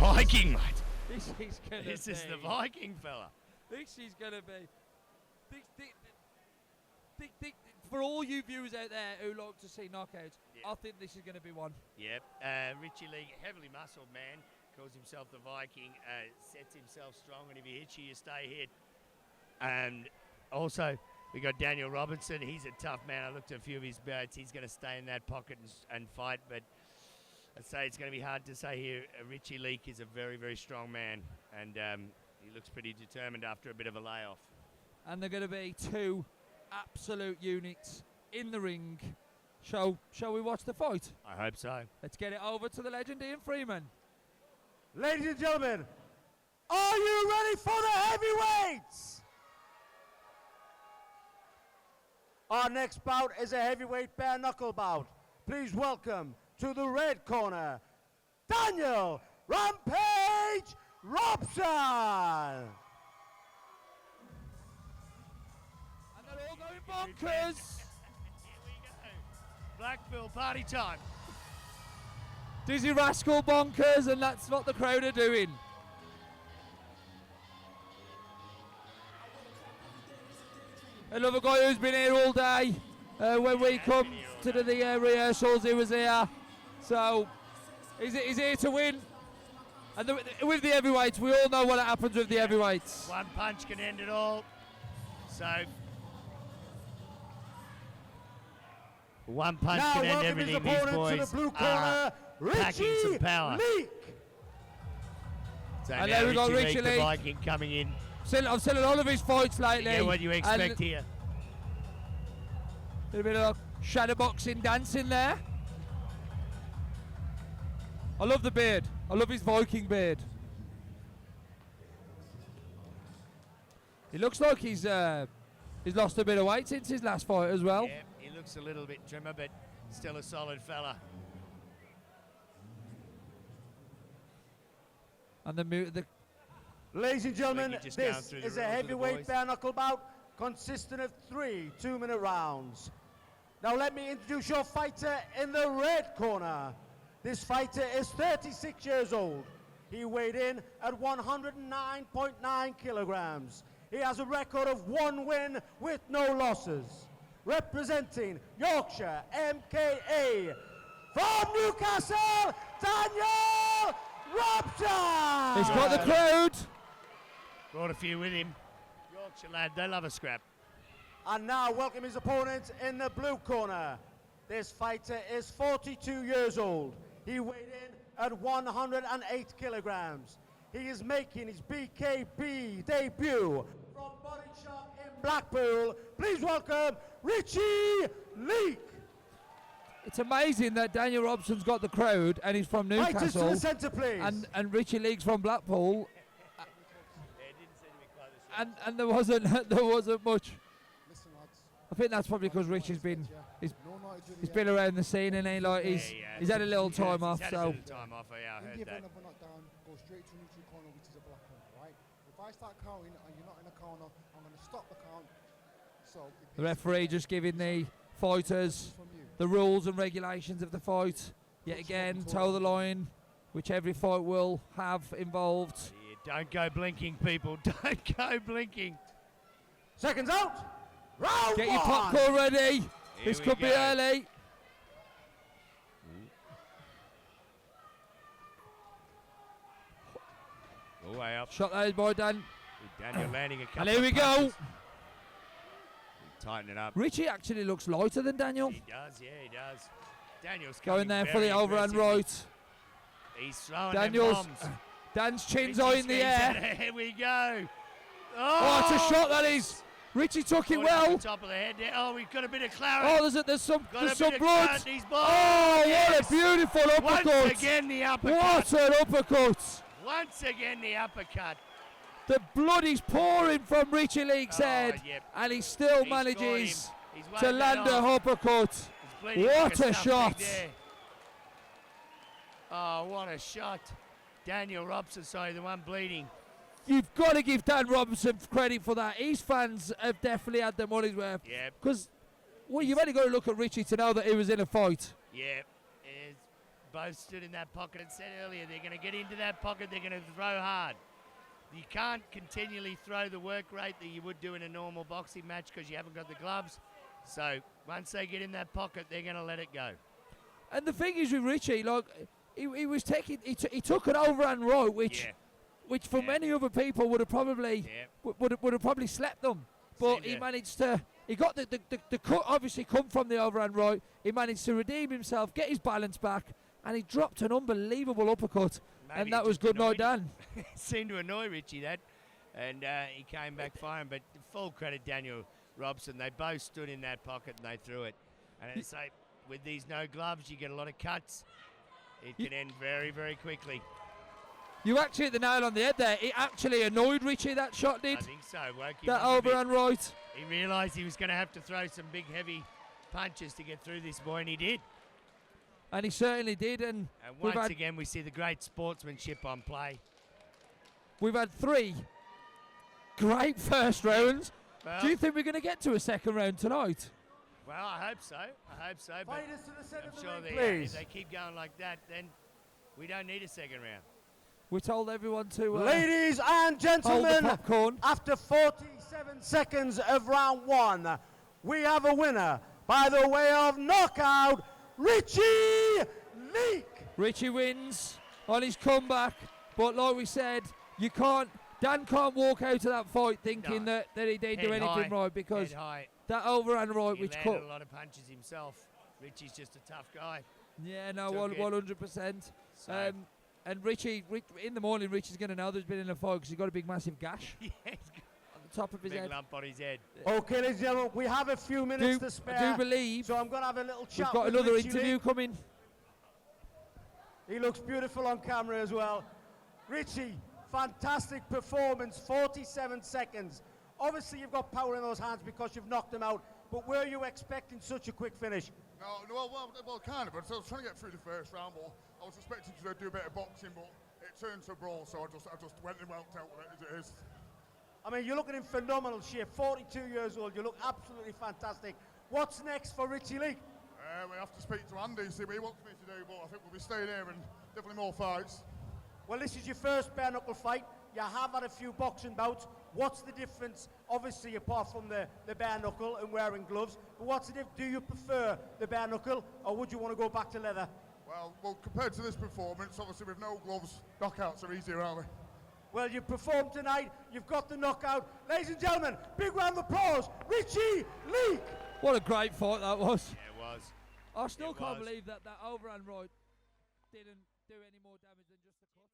Viking, mate. This is gonna be. This is the Viking fella. This is gonna be. For all you viewers out there who like to see knockouts, I think this is going to be one. Yep. Richie Lee, heavily muscled man, calls himself the Viking, sets himself strong, and if he hits you, you stay hit. And also, we got Daniel Robson. He's a tough man. I looked at a few of his bouts. He's going to stay in that pocket and fight, but I'd say it's going to be hard to say here. Richie Leak is a very, very strong man, and he looks pretty determined after a bit of a layoff. And they're going to be two absolute units in the ring. Shall we watch the fight? I hope so. Let's get it over to the legend Ian Freeman. Ladies and gentlemen, are you ready for the heavyweights? Our next bout is a heavyweight bare knuckle bout. Please welcome to the red corner, Daniel Rampage Robson. And they're all going bonkers. Here we go. Blackpool party time. Dizzy Rascal bonkers, and that's what the crowd are doing. Another guy who's been here all day. When we come to the rehearsals, he was here. So he's here to win. And with the heavyweights, we all know what happens with the heavyweights. One punch can end it all. So one punch Now can end welcome his everything. These opponent boys to the blue are corner, packing some Richie power. Leak. So And now there we go, Richie Richie Leak, the Leak. Viking coming in. I've seen a lot of his fights lately. Yeah, what do you expect and here? A little bit of shadowboxing dancing there. I love the beard. I love his Viking beard. He looks like he's lost a bit of weight since his last fight as well. Yeah, he looks a little bit trimmer, but still a solid fella. And the Ladies and gentlemen, Like you're just going this through the is a rules of the heavyweight boys. bare knuckle bout consisting of 3 2-minute rounds. Now let me introduce your fighter in the red corner. This fighter is 36 years old. He weighed in at 109.9 kilograms. He has a record of 1 win with no losses. Representing Yorkshire MKA from Newcastle, Daniel Robson! he's got the crowd. Brought a few with him. Yorkshire lad, they love a scrap. And now welcome his opponent in the blue corner. This fighter is 42 years old. He weighed in at 108 kilograms. He is making his BKB debut from Body Shop in Blackpool. Please welcome Richie Leak. It's amazing that Daniel Robson's got the crowd and he's from Fighters to Newcastle. the centre, please. And Richie League's from Blackpool. And there wasn't much. I think that's probably because Richie's been he's been around the scene and he's had a little time off. He's had a So little time off, yeah, I In heard the that. event of a knockdown, go straight to a neutral corner, which is a black one, right? If I start counting and you're not in a corner, I'm going to stop the count. So the referee just giving the fighters from you. the rules and regulations of the fight. Yet again, toe the line, which every fight will have involved. Yeah, don't go blinking, people. Don't go blinking. Seconds out. Round Get one. your popcorn ready. This we could be go. early. All way up. Shot those by Dan. Daniel landing a couple And here we of go. punches. Tighten it up. Richie actually looks lighter than Daniel. He does, yeah, he does. Daniel's Going coming there for very the overhand aggressively. right. He's throwing Daniel's them bombs. Dan's chin's Richie's high in the getting air. set. Here we go. Oh, it's a shot that is. Richie took it Caught him well. on top of the head there. Oh, we've got a bit of clarity. Oh, there's some Got a bit of blood. clarity. He's Oh, yes. what a beautiful uppercut. Once again, the uppercut. What an uppercut. Once again, the uppercut. The blood is pouring from Richie League's Oh, head, yep. and he still He's got manages him. He's to waved that land a off. uppercut. He's bleeding What like a stuffed pig shot. there. Oh, what a shot. Daniel Robson, sorry, the one bleeding. You've got to give Dan Robinson credit for that. His fans have definitely had their money's worth. Yeah, Because, well, you've only got to look at Richie to know that he was in a fight. yeah. both stood in that pocket and said earlier they're going to get into that pocket, they're going to throw hard. You can't continually throw the work rate that you would do in a normal boxing match because you haven't got the gloves. So once they get in that pocket, they're going to let it go. And the thing is with Richie, like, he was taking, he took an overhand right, which for many other people would have probably would have probably slept them. But he managed to, he got the cut obviously come from the overhand right. He managed to redeem himself, get his balance back, and he dropped an unbelievable uppercut. Maybe and that was good night, Dan. It seemed to annoy Richie, that. And he came back firing. But full credit, Daniel Robson. They both stood in that pocket and they threw it. And as I say, with these no gloves, you get a lot of cuts. It can end very, very quickly. You actually hit the nail on the head there. It actually annoyed Richie, that shot did. I think so. Woke him that up a bit. overhand right. He realised he was going to have to throw some big, heavy punches to get through this boy, and he did. And he certainly did. And once again, we see the great sportsmanship on play. We've had 3 great first rounds. Well, do you think we're going to get to a second round tonight? Well, I hope so. I hope so. But Fighters to the centre I'm of the sure ring, if please. they keep going like that, then we don't need a second round. We told everyone to Ladies and hold the gentlemen, popcorn. after 47 seconds of round 1, we have a winner by the way of knockout, Richie Leak. Richie wins on his comeback, but like we said, Dan can't walk out of that fight thinking that he didn't do anything right, because that overhand right, which cut a lot of punches himself. Richie's just a tough guy. Yeah, no, 100%. So And Richie, in the morning, Richie's going to know there's been in a fight because he's got a big, massive gash yeah, he's on the top of his big head. lump on his head. Okay, ladies and gentlemen, we have a few minutes to spare. I do believe so I'm going to have a little we've chat got with another Richie interview Leak. coming. He looks beautiful on camera as well. Richie, fantastic performance, 47 seconds. Obviously, you've got power in those hands because you've knocked him out, but were you expecting such a quick finish? No, well, kind of. But I was trying to get through the first round, but I was expecting to do a bit of boxing, but it turned to a brawl, so I just went and went out with it as it is. I mean, you're looking in phenomenal shape, 42 years old. You look absolutely fantastic. What's next for Richie Leak? We have to speak to Andy, see what he wants me to do, but I think we'll be staying here and definitely more fights. Well, this is your first bare knuckle fight. You have had a few boxing bouts. What's the difference, obviously, apart from the bare knuckle and wearing gloves, but what's the difference? Do you prefer the bare knuckle, or would you want to go back to leather? Well, compared to this performance, obviously with no gloves, knockouts are easier, aren't they? Well, you've performed tonight. You've got the knockout. Ladies and gentlemen, big round of applause, Richie Leak. What a great fight that was. Yeah, it was. I still can't believe that overhand right didn't do any more damage than just a cut.